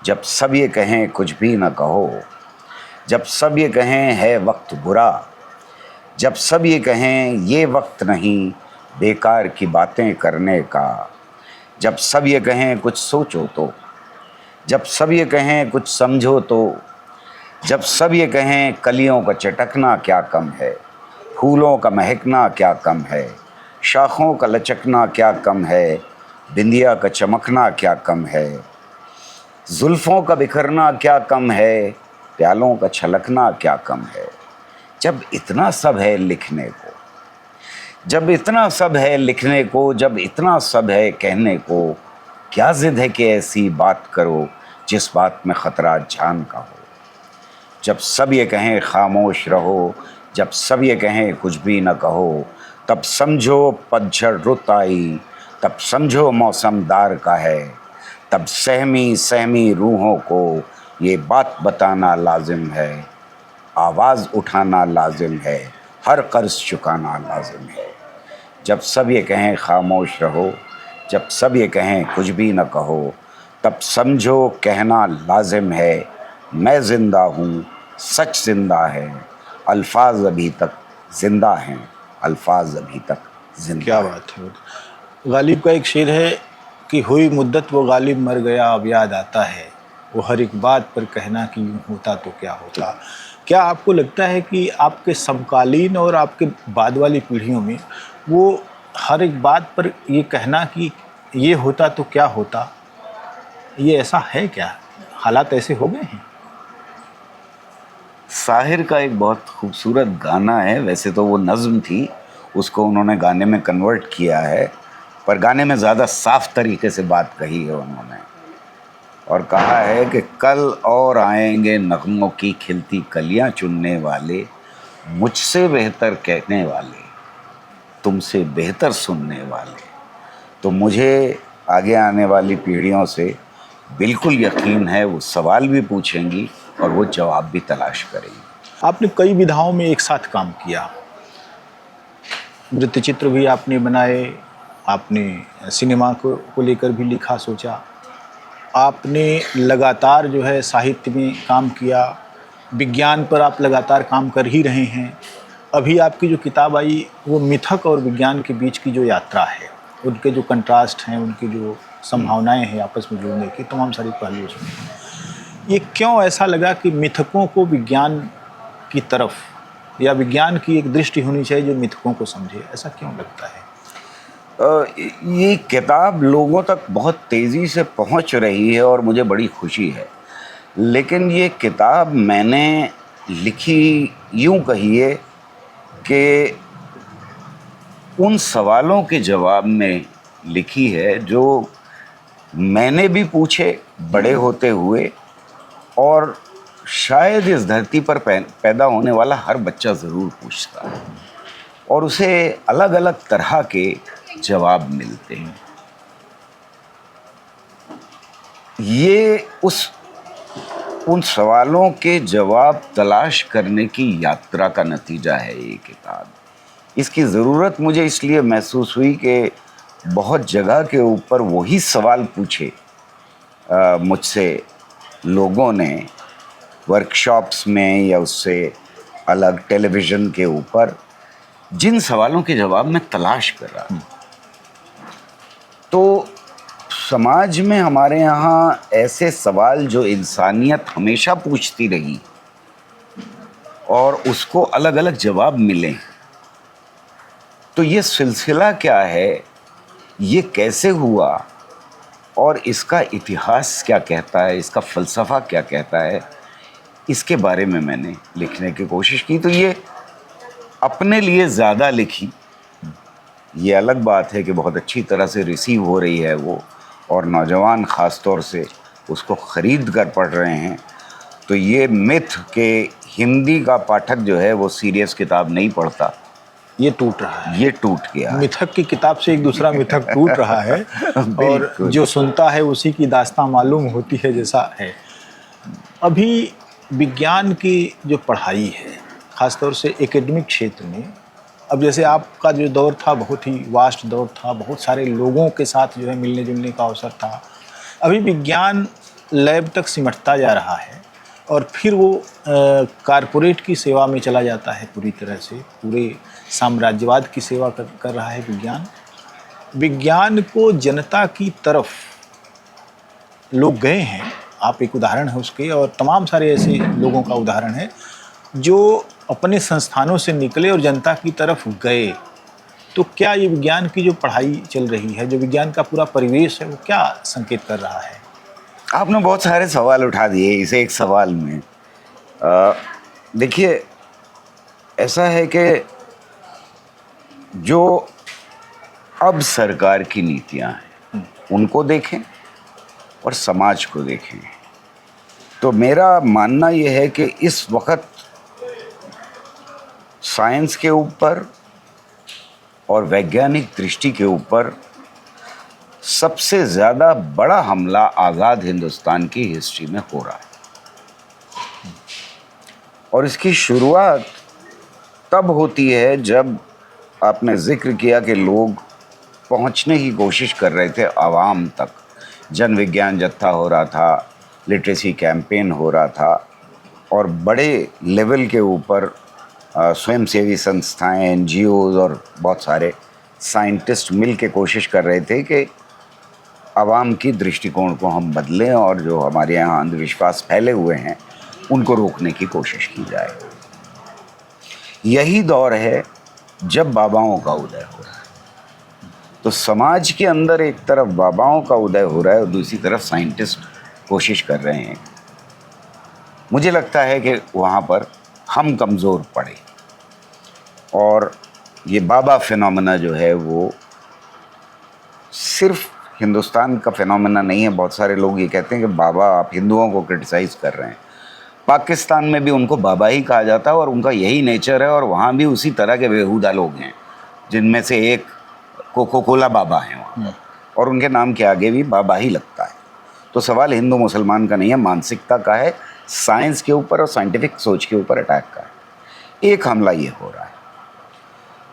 जब सब ये कहें कुछ भी न कहो, जब सब ये कहें है वक्त बुरा, जब सब ये कहें ये वक्त नहीं बेकार की बातें करने का, जब सब ये कहें कुछ सोचो तो, जब सब ये कहें कुछ समझो तो, जब सब ये कहें कलियों का चटकना क्या कम है, फूलों का महकना क्या कम है, शाखों का लचकना क्या कम है, बिंदिया का चमकना क्या कम है, जुल्फ़ों का बिखरना क्या कम है, प्यालों का छलकना क्या कम है। जब इतना सब है लिखने को, जब इतना सब है लिखने को, जब इतना सब है कहने को, क्या जिद है कि ऐसी बात करो जिस बात में ख़तरा जान का हो। जब सब ये कहें खामोश रहो, जब सब ये कहें कुछ भी न कहो, तब समझो पतझड़ रुत आई, तब समझो मौसम दार का है, तब सहमी सहमी रूहों को ये बात बताना लाजिम है, आवाज़ उठाना लाजिम है, हर कर्ज चुकाना लाजिम है। जब सब ये कहें खामोश रहो, जब सब ये कहें कुछ भी न कहो, तब समझो कहना लाजिम है, मैं ज़िंदा हूँ, सच ज़िंदा है, अल्फाज अभी तक ज़िंदा हैं, अल्फाज अभी तक ज़िंदा। क्या बात है। गालिब का एक शेर है कि हुई मुद्दत वो गालिब मर गया अब याद आता है, वो हर एक बात पर कहना कि यूँ होता तो क्या होता। क्या आपको लगता है कि आपके समकालीन और आपके बाद वाली पीढ़ियों में वो हर एक बात पर ये कहना कि ये होता तो क्या होता, ये ऐसा है क्या, हालात ऐसे हो गए हैं? साहिर का एक बहुत खूबसूरत गाना है, वैसे तो वो नज़्म थी, उसको उन्होंने गाने में कन्वर्ट किया है, पर गाने में ज़्यादा साफ तरीके से बात कही है उन्होंने और कहा है कि कल और आएंगे नगमों की खिलती कलियां चुनने वाले, मुझसे बेहतर कहने वाले, तुमसे बेहतर सुनने वाले। तो मुझे आगे आने वाली पीढ़ियों से बिल्कुल यकीन है वो सवाल भी पूछेंगी और वो जवाब भी तलाश करेंगी। आपने कई विधाओं में एक साथ काम किया, वृत्तचित्र भी आपने बनाए, आपने सिनेमा को लेकर भी लिखा सोचा, आपने लगातार जो है साहित्य में काम किया, विज्ञान पर आप लगातार काम कर ही रहे हैं। अभी आपकी जो किताब आई वो मिथक और विज्ञान के बीच की जो यात्रा है, उनके जो कंट्रास्ट हैं, उनकी जो संभावनाएं हैं आपस में जुड़ने की, तमाम सारी पहलू उसमें। ये क्यों ऐसा लगा कि मिथकों को विज्ञान की तरफ या विज्ञान की एक दृष्टि होनी चाहिए जो मिथकों को समझे, ऐसा क्यों लगता है? ये किताब लोगों तक बहुत तेज़ी से पहुंच रही है और मुझे बड़ी खुशी है, लेकिन ये किताब मैंने लिखी यूं कहिए कि उन सवालों के जवाब में लिखी है जो मैंने भी पूछे बड़े होते हुए और शायद इस धरती पर पैदा होने वाला हर बच्चा ज़रूर पूछता है और उसे अलग अलग तरह के जवाब मिलते हैं। ये उन सवालों के जवाब तलाश करने की यात्रा का नतीजा है ये किताब। इसकी ज़रूरत मुझे इसलिए महसूस हुई कि बहुत जगह के ऊपर वही सवाल पूछे मुझसे लोगों ने वर्कशॉप्स में या उससे अलग टेलीविज़न के ऊपर, जिन सवालों के जवाब मैं तलाश कर रहा हूँ। तो समाज में हमारे यहाँ ऐसे सवाल जो इंसानियत हमेशा पूछती रही और उसको अलग अलग जवाब मिले, तो ये सिलसिला क्या है, ये कैसे हुआ और इसका इतिहास क्या कहता है, इसका फ़लसफ़ा क्या कहता है, इसके बारे में मैंने लिखने की कोशिश की। तो ये अपने लिए ज़्यादा लिखी, ये अलग बात है कि बहुत अच्छी तरह से रिसीव हो रही है वो, और नौजवान ख़ास तौर से उसको ख़रीद कर पढ़ रहे हैं। तो ये मिथ के हिंदी का पाठक जो है वो सीरियस किताब नहीं पढ़ता, ये टूट रहा है, ये टूट गया। मिथक की किताब से एक दूसरा मिथक टूट रहा है और जो सुनता है उसी की दास्तां मालूम होती है जैसा है। अभी विज्ञान की जो पढ़ाई है, ख़ासतौर से एकेडमिक क्षेत्र में, अब जैसे आपका जो दौर था बहुत ही वास्ट दौर था, बहुत सारे लोगों के साथ जो है मिलने जुलने का अवसर था। अभी विज्ञान लैब तक सिमटता जा रहा है और फिर वो कारपोरेट की सेवा में चला जाता है, पूरी तरह से पूरे साम्राज्यवाद की सेवा कर रहा है विज्ञान। विज्ञान को जनता की तरफ लोग गए हैं, आप एक उदाहरण है उसके, और तमाम सारे ऐसे लोगों का उदाहरण है जो अपने संस्थानों से निकले और जनता की तरफ गए। तो क्या ये विज्ञान की जो पढ़ाई चल रही है, जो विज्ञान का पूरा परिवेश है, वो क्या संकेत कर रहा है? आपने बहुत सारे सवाल उठा दिए इसे एक सवाल में। देखिए, ऐसा है कि जो अब सरकार की नीतियां हैं उनको देखें और समाज को देखें, तो मेरा मानना यह है कि इस वक्त साइंस के ऊपर और वैज्ञानिक दृष्टि के ऊपर सबसे ज़्यादा बड़ा हमला आज़ाद हिंदुस्तान की हिस्ट्री में हो रहा है। और इसकी शुरुआत तब होती है जब आपने जिक्र किया कि लोग पहुंचने की कोशिश कर रहे थे आवाम तक। जन विज्ञान जत्था हो रहा था, लिटरेसी कैंपेन हो रहा था, और बड़े लेवल के ऊपर स्वयंसेवी संस्थाएं, एनजीओज़ और बहुत सारे साइंटिस्ट मिल के कोशिश कर रहे थे कि आवाम की दृष्टिकोण को हम बदलें और जो हमारे यहाँ अंधविश्वास फैले हुए हैं उनको रोकने की कोशिश की जाए। यही दौर है जब बाबाओं का उदय हो रहा है। तो समाज के अंदर एक तरफ बाबाओं का उदय हो रहा है और दूसरी तरफ साइंटिस्ट कोशिश कर रहे हैं। मुझे लगता है कि वहाँ पर हम कमज़ोर पड़े, और ये बाबा फिनोमेना जो है वो सिर्फ हिंदुस्तान का फिनोमेना नहीं है। बहुत सारे लोग ये कहते हैं कि बाबा, आप हिंदुओं को क्रिटिसाइज़ कर रहे हैं। पाकिस्तान में भी उनको बाबा ही कहा जाता है और उनका यही नेचर है, और वहाँ भी उसी तरह के बेहुदा लोग हैं, जिनमें से एक कोको कोला बाबा हैं वहाँ, और उनके नाम के आगे भी बाबा ही लगता है। तो सवाल हिंदू मुसलमान का नहीं है, मानसिकता का है, साइंस के ऊपर और साइंटिफिक सोच के ऊपर अटैक का है। एक हमला ये हो रहा है।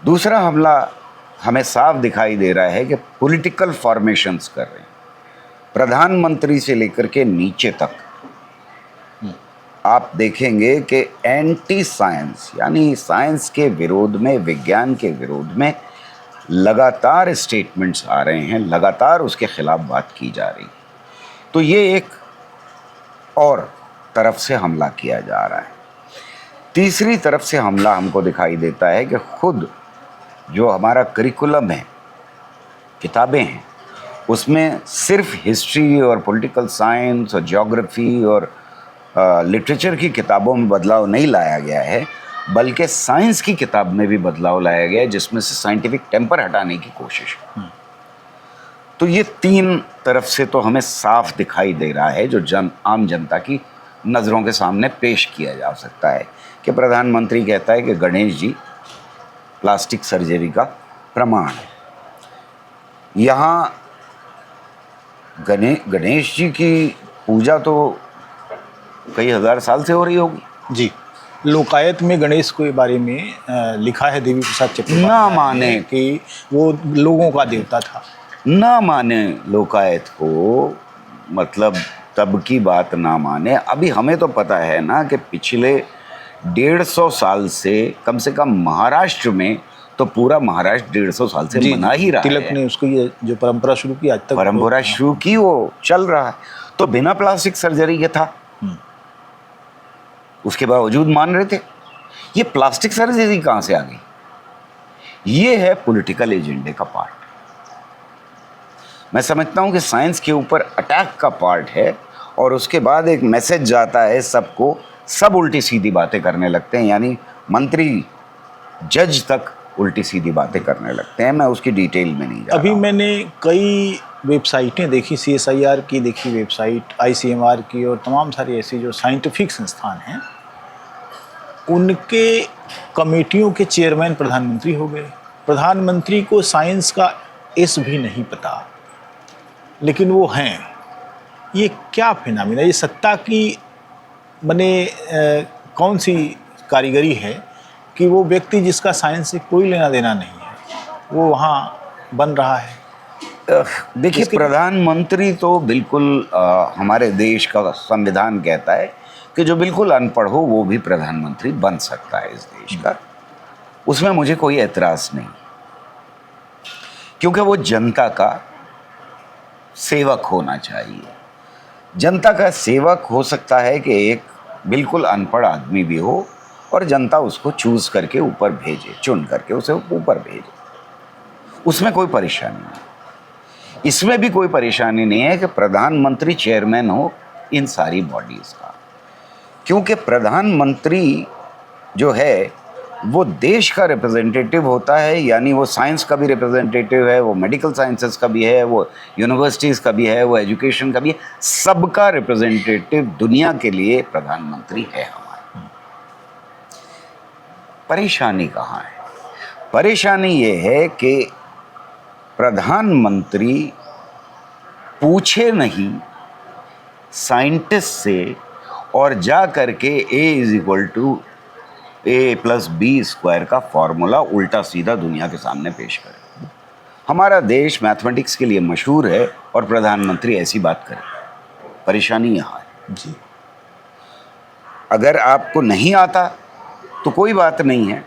दूसरा हमला हमें साफ दिखाई दे रहा है कि पॉलिटिकल फॉर्मेशंस कर रहे हैं, प्रधानमंत्री से लेकर के नीचे तक। आप देखेंगे कि एंटी साइंस, यानी साइंस के विरोध में, विज्ञान के विरोध में लगातार स्टेटमेंट्स आ रहे हैं, लगातार उसके खिलाफ बात की जा रही है। तो ये एक और तरफ से हमला किया जा रहा है। तीसरी तरफ से हमला हमको दिखाई देता है कि खुद जो हमारा करिकुलम है, किताबें हैं, उसमें सिर्फ हिस्ट्री और पॉलिटिकल साइंस और ज्योग्राफी और लिटरेचर की किताबों में बदलाव नहीं लाया गया है, बल्कि साइंस की किताब में भी बदलाव लाया गया है, जिसमें से साइंटिफिक टेम्पर हटाने की कोशिश है। तो ये तीन तरफ से तो हमें साफ दिखाई दे रहा है, जो आम जनता की नज़रों के सामने पेश किया जा सकता है, कि प्रधानमंत्री कहता है कि गणेश जी प्लास्टिक सर्जरी का प्रमाण है। यहाँ गणेश जी की पूजा तो कई हज़ार साल से हो रही होगी। जी, लोकायत में गणेश के बारे में लिखा है देवी प्रसाद चट्टोपाध्याय ना माने कि वो लोगों का देवता था। ना माने लोकायत को, मतलब तब की बात ना माने। अभी हमें तो पता है ना कि पिछले 150 साल से कम महाराष्ट्र में तो पूरा महाराष्ट्र 150 साल से मना ही रहा तिलक है। ने उसको ये जो परंपरा शुरू की आज तक परंपरा शुरू की, वो चल रहा है। तो बिना प्लास्टिक सर्जरी के था, उसके बावजूद मान रहे थे। ये प्लास्टिक सर्जरी कहां से आ गई? ये है पॉलिटिकल एजेंडे का पार्ट। मैं समझता हूं कि साइंस के ऊपर अटैक का पार्ट है, और उसके बाद एक मैसेज जाता है सबको, सब उल्टी सीधी बातें करने लगते हैं, यानी मंत्री जज तक उल्टी सीधी बातें करने लगते हैं। मैं उसकी डिटेल में नहीं जा अभी रहा हूं। मैंने कई वेबसाइटें देखी, CSIR की देखी वेबसाइट, ICMR की, और तमाम सारी ऐसी जो साइंटिफिक संस्थान हैं, उनके कमेटियों के चेयरमैन प्रधानमंत्री हो गए। प्रधानमंत्री को साइंस का एस भी नहीं पता, लेकिन वो हैं। ये क्या फिनोमेना, ये सत्ता की बने कौन सी कारीगरी है कि वो व्यक्ति जिसका साइंस से कोई लेना देना नहीं है, वो वहाँ बन रहा है? देखिए, प्रधानमंत्री तो बिल्कुल हमारे देश का संविधान कहता है कि जो बिल्कुल अनपढ़ हो वो भी प्रधानमंत्री बन सकता है इस देश का। उसमें मुझे कोई एतराज़ नहीं, क्योंकि वो जनता का सेवक होना चाहिए। जनता का सेवक हो सकता है कि एक बिल्कुल अनपढ़ आदमी भी हो, और जनता उसको चूज करके ऊपर भेजे, चुन करके उसे ऊपर भेजे। उसमें कोई परेशानी नहीं। इसमें भी कोई परेशानी नहीं है कि प्रधानमंत्री चेयरमैन हो इन सारी बॉडीज का, क्योंकि प्रधानमंत्री जो है वो देश का रिप्रेजेंटेटिव होता है, यानी वो साइंस का भी रिप्रेजेंटेटिव है, वो मेडिकल साइंसेस का भी है, वो यूनिवर्सिटीज़ का भी है, वो एजुकेशन का भी है, सबका रिप्रेजेंटेटिव दुनिया के लिए प्रधानमंत्री है हमारा। परेशानी कहाँ है? परेशानी ये है कि प्रधानमंत्री पूछे नहीं साइंटिस्ट से, और जा करके A=A+B² का फॉर्मूला उल्टा सीधा दुनिया के सामने पेश करे। हमारा देश मैथमेटिक्स के लिए मशहूर है, और प्रधानमंत्री ऐसी बात करे। परेशानी यहाँ है जी। अगर आपको नहीं आता तो कोई बात नहीं है,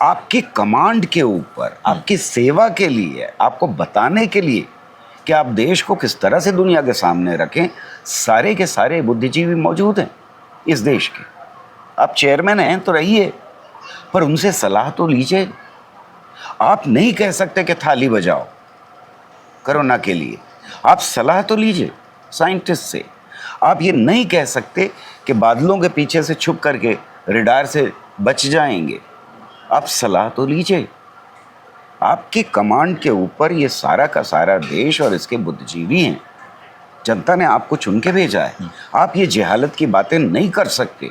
आपकी कमांड के ऊपर, आपकी सेवा के लिए, आपको बताने के लिए कि आप देश को किस तरह से दुनिया के सामने रखें, सारे के सारे बुद्धिजीवी मौजूद हैं इस देश के। आप चेयरमैन हैं तो रहिए, पर उनसे सलाह तो लीजिए। आप नहीं कह सकते कि थाली बजाओ कोरोना के लिए, आप सलाह तो लीजिए साइंटिस्ट से। आप ये नहीं कह सकते कि बादलों के पीछे से छुप करके रडार से बच जाएंगे, आप सलाह तो लीजिए। आपकी कमांड के ऊपर ये सारा का सारा देश और इसके बुद्धिजीवी हैं। जनता ने आपको चुन के भेजा है। आप ये जहालत की बातें नहीं कर सकते।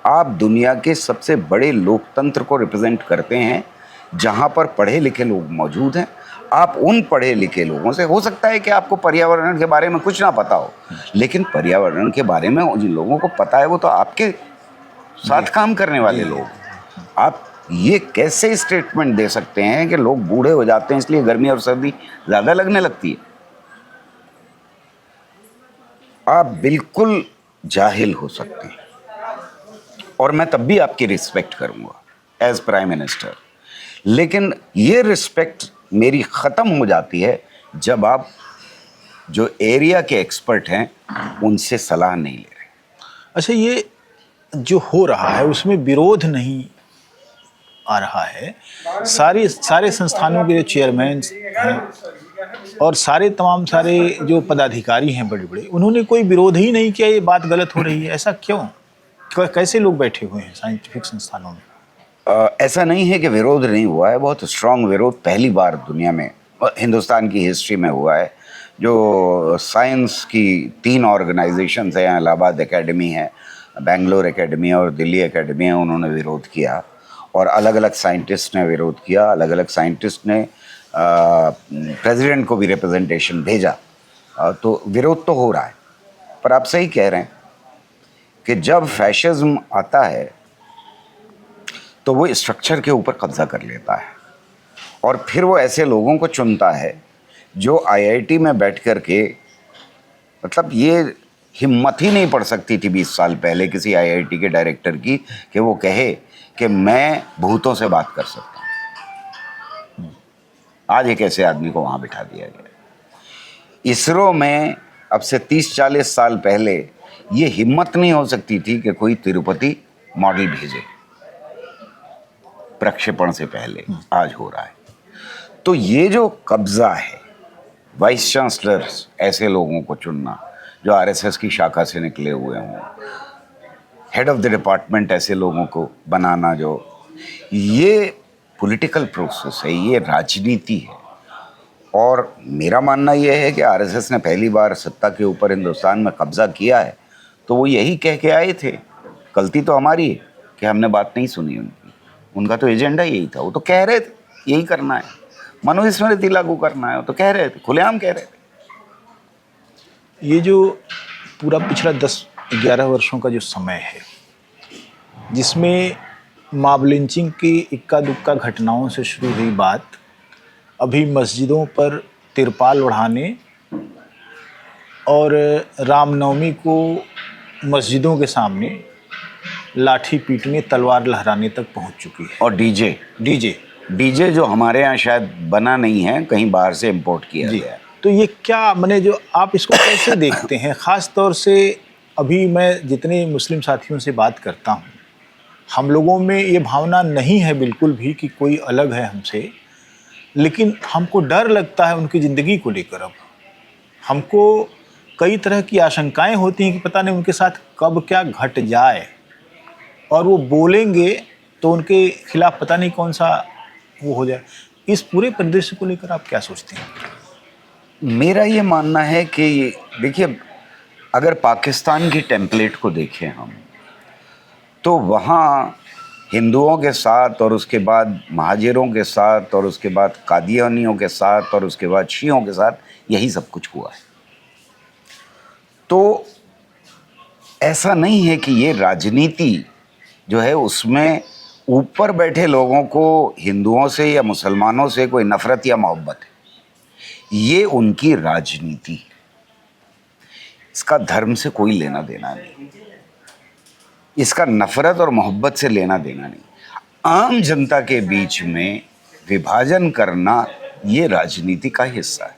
आप दुनिया के सबसे बड़े लोकतंत्र को रिप्रेजेंट करते हैं, जहाँ पर पढ़े लिखे लोग मौजूद हैं। आप उन पढ़े लिखे लोगों से, हो सकता है कि आपको पर्यावरण के बारे में कुछ ना पता हो, लेकिन पर्यावरण के बारे में जिन लोगों को पता है वो तो आपके साथ काम करने वाले लोग। आप ये कैसे स्टेटमेंट दे सकते हैं कि लोग बूढ़े हो जाते हैं इसलिए गर्मी और सर्दी ज़्यादा लगने लगती है? आप बिल्कुल जाहिल हो सकते हैं, और मैं तब भी आपकी रिस्पेक्ट करूंगा एज प्राइम मिनिस्टर, लेकिन ये रिस्पेक्ट मेरी ख़त्म हो जाती है जब आप जो एरिया के एक्सपर्ट हैं उनसे सलाह नहीं ले रहे। अच्छा, ये जो हो रहा है उसमें विरोध नहीं आ रहा है। सारे संस्थानों के जो चेयरमैन हैं और तमाम सारे जो पदाधिकारी हैं बड़े बड़े, उन्होंने कोई विरोध ही नहीं किया। ये बात गलत हो रही है, ऐसा क्यों? कैसे लोग बैठे हुए हैं साइंटिफिक संस्थानों में? ऐसा नहीं है कि विरोध नहीं हुआ है, बहुत स्ट्रांग विरोध पहली बार दुनिया में, हिंदुस्तान की हिस्ट्री में हुआ है। जो साइंस की 3 ऑर्गेनाइजेशंस हैं, इलाहाबाद एकेडमी है, बेंगलोर एकेडमी और दिल्ली एकेडमी है, उन्होंने विरोध किया, और अलग अलग साइंटिस्ट ने विरोध किया। अलग अलग साइंटिस्ट ने प्रेसिडेंट को भी रिप्रेजेंटेशन भेजा। तो विरोध तो हो रहा है, पर आप सही कह रहे हैं कि जब फैशिज्म आता है तो वो स्ट्रक्चर के ऊपर कब्जा कर लेता है, और फिर वो ऐसे लोगों को चुनता है जो आईआईटी में बैठ कर के, मतलब ये हिम्मत ही नहीं पड़ सकती थी 20 साल पहले किसी आईआईटी के डायरेक्टर की कि वो कहे कि मैं भूतों से बात कर सकता हूँ। आज एक ऐसे आदमी को वहाँ बिठा दिया गया। इसरो में अब से 30-40 साल पहले ये हिम्मत नहीं हो सकती थी कि कोई तिरुपति मॉडल भेजे प्रक्षेपण से पहले, आज हो रहा है। तो ये जो कब्जा है, वाइस चांसलर ऐसे लोगों को चुनना जो आरएसएस की शाखा से निकले हुए हों, हेड ऑफ द डिपार्टमेंट ऐसे लोगों को बनाना, जो ये पॉलिटिकल प्रोसेस है, ये राजनीति है। और मेरा मानना यह है कि आरएसएस ने पहली बार सत्ता के ऊपर हिंदुस्तान में कब्जा किया है तो वो यही कह के आए थे, गलती तो हमारी है कि हमने बात नहीं सुनी उनकी। उनका तो एजेंडा यही था, वो तो कह रहे थे यही करना है, मनुस्मृति लागू करना है, वो तो कह रहे थे, खुलेआम कह रहे थे। ये जो पूरा पिछला 10-11 वर्षों का जो समय है, जिसमें मॉब लिंचिंग की इक्का दुक्का घटनाओं से शुरू हुई बात, अभी मस्जिदों पर तिरपाल ओढ़ाने और रामनवमी को मस्जिदों के सामने लाठी पीटने, तलवार लहराने तक पहुंच चुकी है। और डीजे जो हमारे यहाँ शायद बना नहीं है, कहीं बाहर से इंपोर्ट किया गया है। तो ये क्या, मैंने जो आप इसको कैसे देखते हैं? ख़ास तौर से अभी मैं जितने मुस्लिम साथियों से बात करता हूँ, हम लोगों में ये भावना नहीं है बिल्कुल भी कि कोई अलग है हमसे, लेकिन हमको डर लगता है उनकी ज़िंदगी को लेकर। अब हमको कई तरह की आशंकाएं होती हैं कि पता नहीं उनके साथ कब क्या घट जाए, और वो बोलेंगे तो उनके खिलाफ पता नहीं कौन सा वो हो जाए। इस पूरे परिदृश्य को लेकर आप क्या सोचते हैं? मेरा ये मानना है कि देखिए, अगर पाकिस्तान की टेम्पलेट को देखें हम, तो वहाँ हिंदुओं के साथ और उसके बाद महाजिरों के साथ और उसके बाद कादियानियों के साथ और उसके बाद शियों के साथ यही सब कुछ हुआ है। तो ऐसा नहीं है कि ये राजनीति जो है उसमें ऊपर बैठे लोगों को हिंदुओं से या मुसलमानों से कोई नफरत या मोहब्बत है, ये उनकी राजनीति है। इसका धर्म से कोई लेना देना नहीं, इसका नफरत और मोहब्बत से लेना देना नहीं। आम जनता के बीच में विभाजन करना ये राजनीति का हिस्सा है।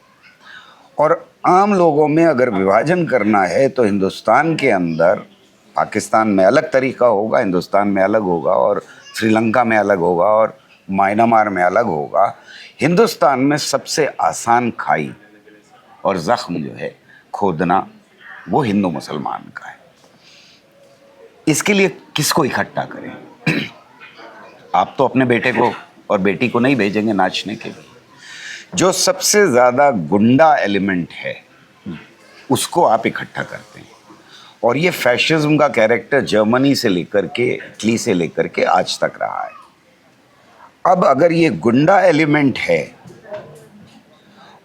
और आम लोगों में अगर विभाजन करना है तो हिंदुस्तान के अंदर, पाकिस्तान में अलग तरीका होगा, हिंदुस्तान में अलग होगा, और श्रीलंका में अलग होगा, और म्यांमार में अलग होगा। हिंदुस्तान में सबसे आसान खाई और ज़ख्म जो है खोदना, वो हिंदू मुसलमान का है। इसके लिए किसको इकट्ठा करें? आप तो अपने बेटे को और बेटी को नहीं भेजेंगे नाचने के लिए। जो सबसे ज़्यादा गुंडा एलिमेंट है उसको आप इकट्ठा करते हैं। और ये फैशिज्म का कैरेक्टर जर्मनी से लेकर के, इटली से लेकर के आज तक रहा है। अब अगर ये गुंडा एलिमेंट है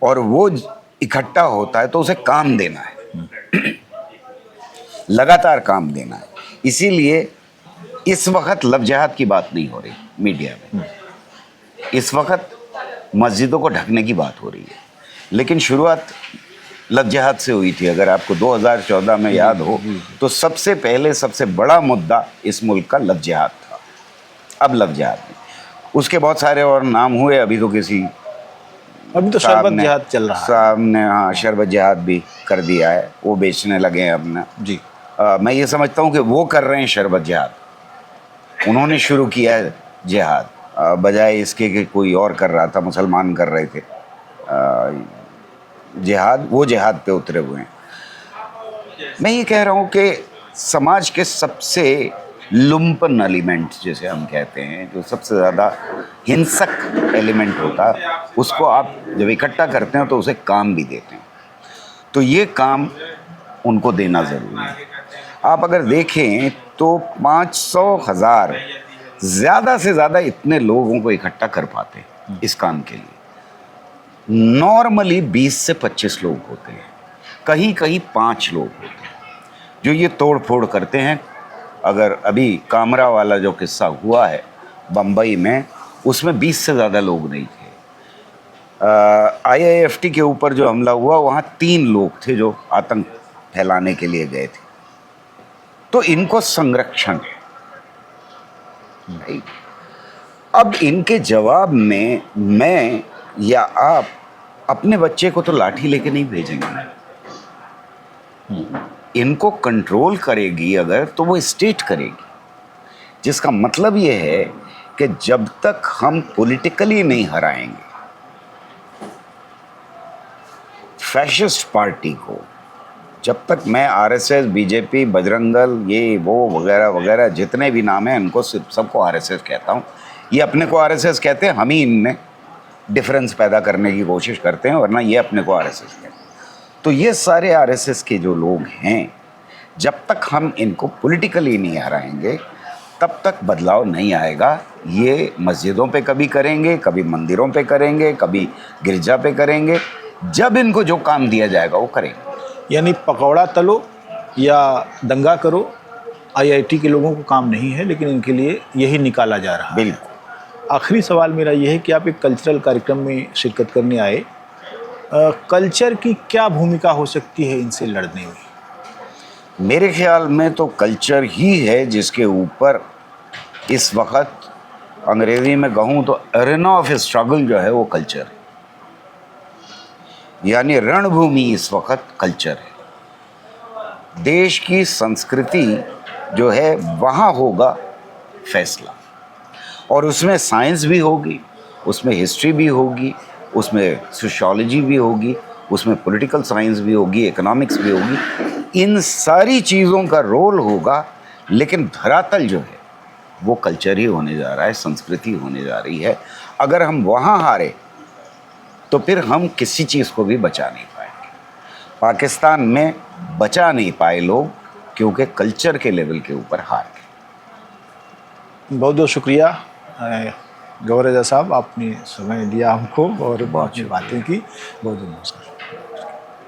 और वो इकट्ठा होता है तो उसे काम देना है, लगातार काम देना है। इसीलिए इस वक्त लव जिहाद की बात नहीं हो रही मीडिया में, इस वक्त मस्जिदों को ढकने की बात हो रही है। लेकिन शुरुआत लव जिहाद से हुई थी। अगर आपको 2014 में याद हो तो सबसे पहले सबसे बड़ा मुद्दा इस मुल्क का लव जिहाद था। अब लव जिहाद नहीं, उसके बहुत सारे और नाम हुए। अभी तो शरबत जिहाद चल रहा है। साहब ने हाँ शरबत जिहाद भी कर दिया है, वो बेचने लगे हैं अपना जी। मैं ये समझता हूँ कि वो कर रहे हैं शरबत जिहाद, उन्होंने शुरू किया है जिहाद, बजाय इसके कि कोई और कर रहा था, मुसलमान कर रहे थे जिहाद, वो जिहाद पे उतरे हुए हैं। मैं ये कह रहा हूँ कि समाज के सबसे लुम्पन एलिमेंट जिसे हम कहते हैं, जो सबसे ज़्यादा हिंसक एलिमेंट होता है, उसको आप जब इकट्ठा करते हैं तो उसे काम भी देते हैं। तो ये काम उनको देना ज़रूरी है। आप अगर देखें तो 500,000 ज़्यादा से ज़्यादा इतने लोगों को इकट्ठा कर पाते हैं इस काम के लिए। नॉर्मली 20 से 25 लोग होते हैं, कहीं कहीं 5 लोग होते हैं जो ये तोड़ फोड़ करते हैं। अगर अभी कामरा वाला जो किस्सा हुआ है बम्बई में, उसमें 20 से ज़्यादा लोग नहीं थे। IIFT के ऊपर जो हमला हुआ, वहाँ 3 लोग थे जो आतंक फैलाने के लिए गए थे। तो इनको संरक्षण है। अब इनके जवाब में मैं या आप अपने बच्चे को तो लाठी लेके नहीं भेजेंगे। इनको कंट्रोल करेगी अगर, तो वो स्टेट करेगी, जिसका मतलब ये है कि जब तक हम पॉलिटिकली नहीं हराएंगे फैशिस्ट पार्टी को, जब तक मैं आरएसएस, बीजेपी, बजरंग दल, ये वो वगैरह वगैरह जितने भी नाम हैं, उनको सिर्फ सबको आरएसएस कहता हूँ। ये अपने को आरएसएस कहते हैं, हम ही इनमें डिफरेंस पैदा करने की कोशिश करते हैं, वरना ये अपने को आरएसएस कहते हैं। तो ये सारे आरएसएस के जो लोग हैं, जब तक हम इनको पॉलिटिकली नहीं हराएंगे तब तक बदलाव नहीं आएगा। ये मस्जिदों पे कभी करेंगे, कभी मंदिरों पे करेंगे, कभी गिरजा पे करेंगे। जब इनको जो काम दिया जाएगा वो करेंगे। यानी पकौड़ा तलो या दंगा करो, आईआईटी के लोगों को काम नहीं है, लेकिन इनके लिए यही निकाला जा रहा है। बिल्कुल। आखिरी सवाल मेरा ये है कि आप एक कल्चरल कार्यक्रम में शिरकत करने आए, कल्चर की क्या भूमिका हो सकती है इनसे लड़ने में? मेरे ख्याल में तो कल्चर ही है जिसके ऊपर इस वक्त, अंग्रेजी में कहूँ तो एरेना ऑफ स्ट्रगल जो है वो कल्चर है। यानी रणभूमि इस वक्त कल्चर है। देश की संस्कृति जो है वहाँ होगा फैसला, और उसमें साइंस भी होगी, उसमें हिस्ट्री भी होगी, उसमें सोशियोलॉजी भी होगी, उसमें पॉलिटिकल साइंस भी होगी, इकोनॉमिक्स भी होगी। इन सारी चीज़ों का रोल होगा, लेकिन धरातल जो है वो कल्चर ही होने जा रहा है, संस्कृति होने जा रही है। अगर हम वहाँ हारे तो फिर हम किसी चीज़ को भी बचा नहीं पाएंगे। पाकिस्तान में बचा नहीं पाए लोग, क्योंकि कल्चर के लेवल के ऊपर हार गए। बहुत बहुत शुक्रिया गौर रज़ा साहब, आपने समय दिया हमको और बहुत बातें की। बहुत बहुत नमस्कार।